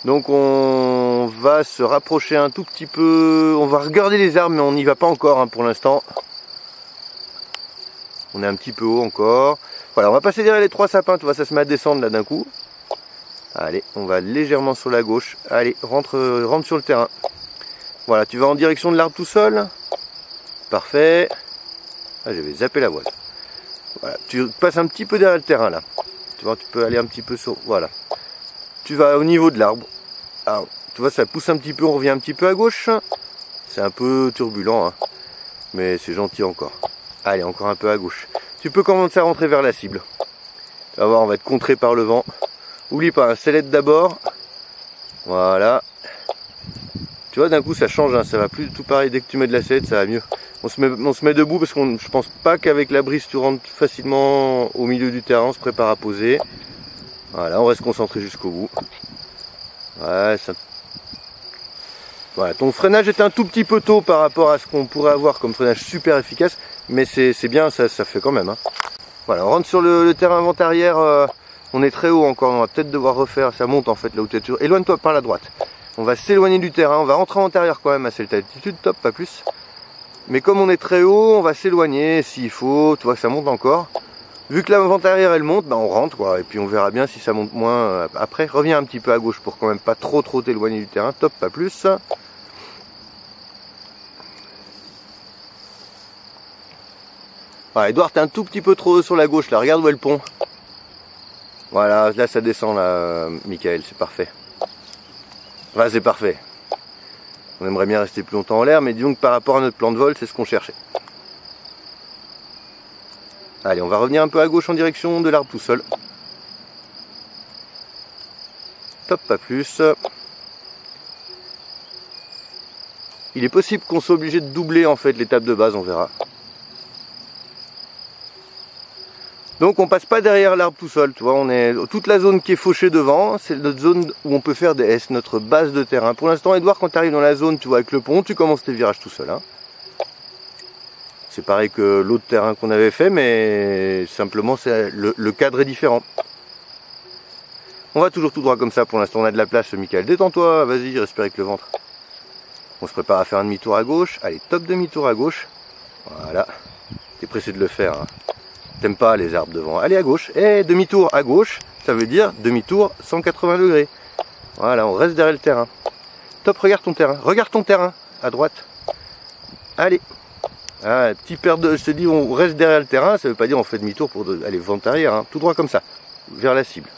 Donc on va se rapprocher un tout petit peu, on va regarder les arbres mais on n'y va pas encore hein, pour l'instant. On est un petit peu haut encore. Voilà, on va passer derrière les 3 sapins, tu vois, ça se met à descendre là d'un coup. Allez, on va légèrement sur la gauche. Allez, rentre sur le terrain. Voilà, tu vas en direction de l'arbre tout seul. Parfait. Ah, j'avais zappé la voile. Voilà, tu passes un petit peu derrière le terrain là. Tu vois, tu peux aller un petit peu sur... Voilà. Tu vas au niveau de l'arbre. Alors, tu vois, ça pousse un petit peu, on revient un petit peu à gauche. C'est un peu turbulent, hein, mais c'est gentil encore. Allez, encore un peu à gauche. Tu peux commencer à rentrer vers la cible. Tu vas voir, on va être contré par le vent. Oublie pas, un sellette d'abord. Voilà. Tu vois, d'un coup, ça change, hein, ça va plus du tout pareil. Dès que tu mets de la sellette, ça va mieux. On se met debout parce que je pense pas qu'avec la brise, tu rentres facilement au milieu du terrain. On se prépare à poser. Voilà, on reste concentré jusqu'au bout. Ouais, ça... Voilà, ton freinage est un tout petit peu tôt par rapport à ce qu'on pourrait avoir comme freinage super efficace, mais c'est bien, ça fait quand même. Hein. Voilà, on rentre sur le terrain avant-arrière, on est très haut encore, on va peut-être devoir refaire, ça monte en fait là où tu es. Éloigne-toi par la droite. On va s'éloigner du terrain, on va rentrer en intérieur quand même à cette altitude, top, pas plus. Mais comme on est très haut, on va s'éloigner s'il faut, tu vois que ça monte encore. Vu que l'avant-arrière elle monte, bah on rentre quoi, et puis on verra bien si ça monte moins après. Reviens un petit peu à gauche pour quand même pas trop t'éloigner du terrain, top, pas plus. Voilà, Edouard, t'es un tout petit peu trop haut sur la gauche là, regarde où est le pont. Voilà, là ça descend là, Michael, c'est parfait. Enfin, c'est parfait. On aimerait bien rester plus longtemps en l'air, mais disons que par rapport à notre plan de vol, c'est ce qu'on cherchait. Allez, on va revenir un peu à gauche en direction de l'arbre tout seul. Top, pas plus. Il est possible qu'on soit obligé de doubler en fait l'étape de base, on verra. Donc on passe pas derrière l'arbre tout seul, tu vois, on est toute la zone qui est fauchée devant, c'est notre zone où on peut faire des S, notre base de terrain. Pour l'instant, Edouard, quand tu arrives dans la zone, tu vois, avec le pont, tu commences tes virages tout seul. Hein. C'est pareil que l'autre terrain qu'on avait fait, mais simplement le cadre est différent. On va toujours tout droit comme ça, pour l'instant on a de la place, Michael. Détends-toi, vas-y, respire avec le ventre. On se prépare à faire un demi-tour à gauche. Allez, top demi-tour à gauche. Voilà. T'es pressé de le faire. Hein. T'aimes pas les arbres devant. Allez à gauche. Et demi-tour à gauche, ça veut dire demi-tour 180 degrés. Voilà, on reste derrière le terrain. Top, regarde ton terrain. Regarde ton terrain, à droite. Allez. Ah, petit paire de... Je te dis, on reste derrière le terrain, ça veut pas dire on fait demi-tour pour aller vent arrière. Hein. Tout droit comme ça, vers la cible.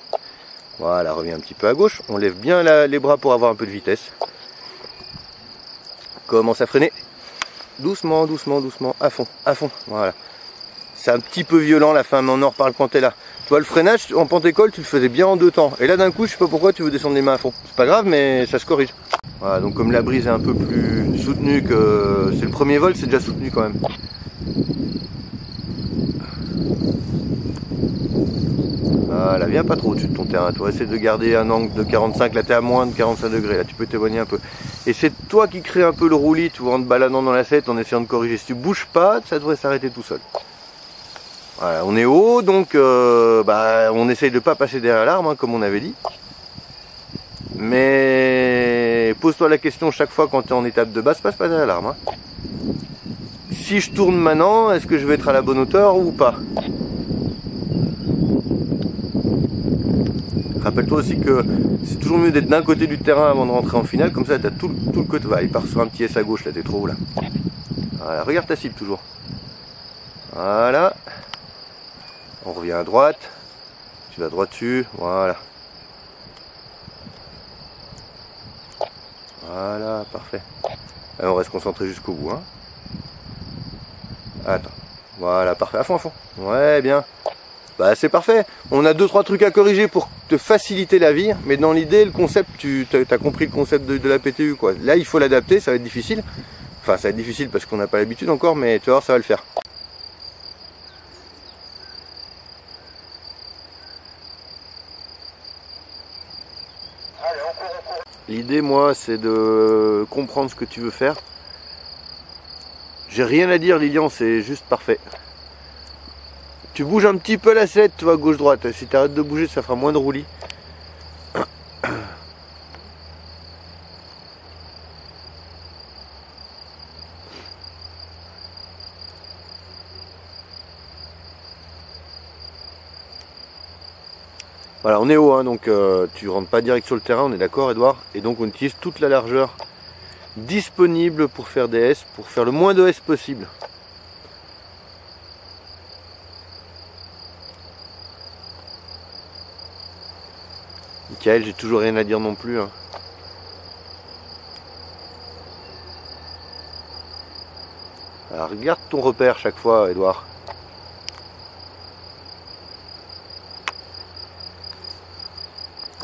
Voilà, reviens un petit peu à gauche. On lève bien les bras pour avoir un peu de vitesse. Commence à freiner. Doucement, doucement, doucement. À fond, à fond. Voilà. C'est un petit peu violent la fin, mais on en reparle quand t'es là. Tu vois, le freinage, en pente-école, tu le faisais bien en 2 temps. Et là, d'un coup, je sais pas pourquoi tu veux descendre les mains à fond. C'est pas grave, mais ça se corrige. Voilà, donc comme la brise est un peu plus soutenue que... C'est le premier vol, c'est déjà soutenu quand même. Voilà, viens pas trop au-dessus de ton terrain. Tu vas essayer de garder un angle de 45. Là, t'es à moins de 45 degrés. Là, tu peux t'éloigner un peu. Et c'est toi qui crée un peu le roulis, tu vois, en te baladant dans la sellette, en essayant de corriger. Si tu bouges pas, ça devrait s'arrêter tout seul. Voilà, on est haut, donc on essaye de ne pas passer derrière l'arbre, hein, comme on avait dit. Mais pose-toi la question chaque fois quand tu es en étape de base, passe pas derrière l'arbre. Hein. Si je tourne maintenant, est-ce que je vais être à la bonne hauteur ou pas? Rappelle-toi aussi que c'est toujours mieux d'être d'un côté du terrain avant de rentrer en finale, comme ça tu as tout le côté. Voilà, il part sur un petit S à gauche, là, t'es trop haut là. Voilà, regarde ta cible toujours. Voilà. On revient à droite. Tu vas droit dessus, voilà. Voilà, parfait. Allez, on reste concentré jusqu'au bout. Hein. Attends. Voilà, parfait. À fond, à fond. Ouais, bien. Bah, c'est parfait. On a 2-3 trucs à corriger pour te faciliter la vie. Mais dans l'idée, le concept, tu as compris le concept de la PTU, quoi. Là, il faut l'adapter, ça va être difficile. Enfin, ça va être difficile parce qu'on n'a pas l'habitude encore, mais tu vas voir, ça va le faire. L'idée, moi, c'est de comprendre ce que tu veux faire. J'ai rien à dire, Lilian, c'est juste parfait. Tu bouges un petit peu la sellette, tu vois, gauche-droite. Si tu arrêtes de bouger, ça fera moins de roulis. Voilà, on est haut, hein, donc tu rentres pas direct sur le terrain, on est d'accord Edouard? Et donc on utilise toute la largeur disponible pour faire des S, pour faire le moins de S possible. Michael, j'ai toujours rien à dire non plus. Hein. Alors, regarde ton repère chaque fois, Edouard.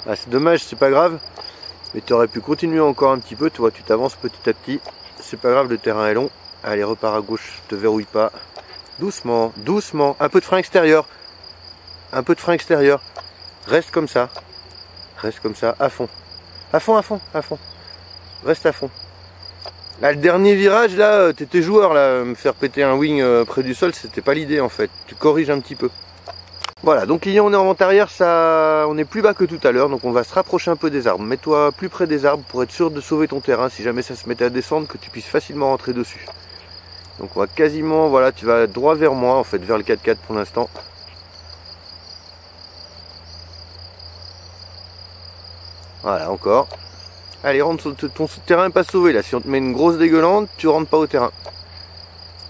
Ah, c'est dommage, c'est pas grave. Mais tu aurais pu continuer encore un petit peu, tu vois, tu t'avances petit à petit. C'est pas grave, le terrain est long. Allez, repars à gauche, te verrouille pas. Doucement, doucement. Un peu de frein extérieur. Un peu de frein extérieur. Reste comme ça. Reste comme ça, à fond. À fond, à fond, à fond. Reste à fond. Là, le dernier virage, là, t'étais joueur, là. Me faire péter un wing près du sol, c'était pas l'idée, en fait. Tu corriges un petit peu. Voilà, donc ici on est en vent arrière, ça, on est plus bas que tout à l'heure, donc on va se rapprocher un peu des arbres. Mets-toi plus près des arbres pour être sûr de sauver ton terrain, si jamais ça se mettait à descendre, que tu puisses facilement rentrer dessus. Donc on va quasiment, voilà, tu vas droit vers moi, en fait, vers le 4x4 pour l'instant. Voilà, encore. Allez, rentre sur ton terrain n'est pas sauvé, là. Si on te met une grosse dégueulante, tu rentres pas au terrain.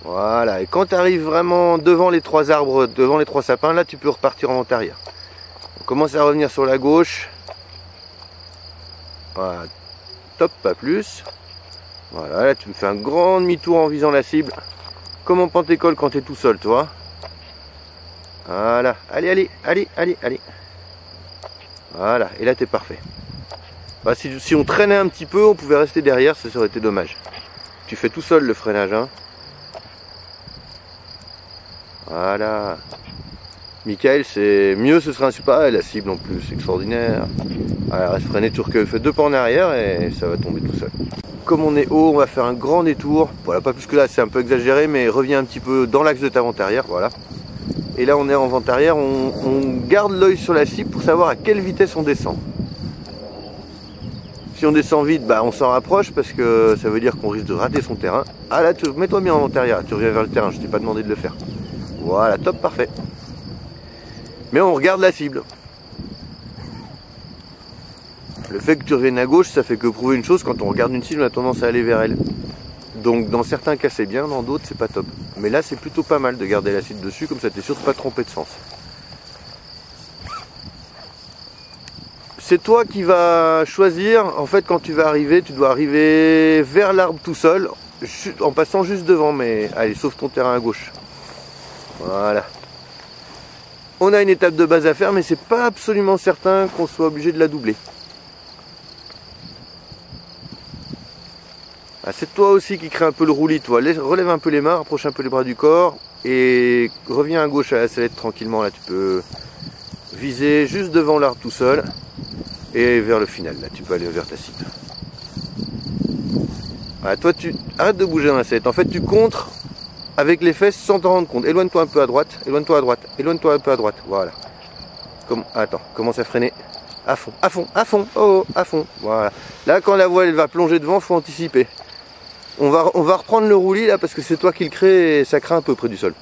Voilà, et quand tu arrives vraiment devant les 3 arbres, devant les 3 sapins, là tu peux repartir en vent arrière. On commence à revenir sur la gauche. Voilà, top, pas plus. Voilà, là tu me fais un grand demi-tour en visant la cible. Comme en pentécole quand tu es tout seul, toi. Voilà, allez, allez, allez, allez, allez. Voilà, et là tu es parfait. Bah, si on traînait un petit peu, on pouvait rester derrière, ça aurait été dommage. Tu fais tout seul le freinage, hein. Voilà. Michael, c'est mieux, ce serait un super. La cible en plus, c'est extraordinaire. Voilà, reste freiné, tu recules, fais 2 pas en arrière et ça va tomber tout seul. Comme on est haut, on va faire un grand détour. Voilà, pas plus que là, c'est un peu exagéré, mais reviens un petit peu dans l'axe de ta vente arrière, voilà. Et là, on est en vente arrière, on garde l'œil sur la cible pour savoir à quelle vitesse on descend. Si on descend vite, bah, on s'en rapproche parce que ça veut dire qu'on risque de rater son terrain. Ah là, mets-toi bien en vente arrière, tu reviens vers le terrain, je t'ai pas demandé de le faire. Voilà, top, parfait. Mais on regarde la cible. Le fait que tu reviennes à gauche, ça fait que prouver une chose, quand on regarde une cible, on a tendance à aller vers elle. Donc dans certains cas c'est bien, dans d'autres c'est pas top. Mais là c'est plutôt pas mal de garder la cible dessus, comme ça t'es sûr de pas te tromper de sens. C'est toi qui vas choisir, en fait quand tu vas arriver, tu dois arriver vers l'arbre tout seul, en passant juste devant, mais allez, sauve ton terrain à gauche. Voilà. On a une étape de base à faire, mais c'est pas absolument certain qu'on soit obligé de la doubler. Ah, c'est toi aussi qui crée un peu le roulis, toi. Relève un peu les mains, rapproche un peu les bras du corps et reviens à gauche à la sellette tranquillement. Là, tu peux viser juste devant l'arbre tout seul et vers le final. Là, tu peux aller vers ta cible. Voilà, toi, tu arrête de bouger dans la sellette. En fait, tu contres avec les fesses sans t'en rendre compte. Éloigne-toi un peu à droite, éloigne-toi à droite, éloigne-toi un peu à droite. Voilà. Attends, commence à freiner. À fond, à fond, à fond, oh, à fond. Voilà. Là, quand la voile elle va plonger devant, faut anticiper. On va reprendre le roulis là parce que c'est toi qui le crée et ça craint un peu près du sol.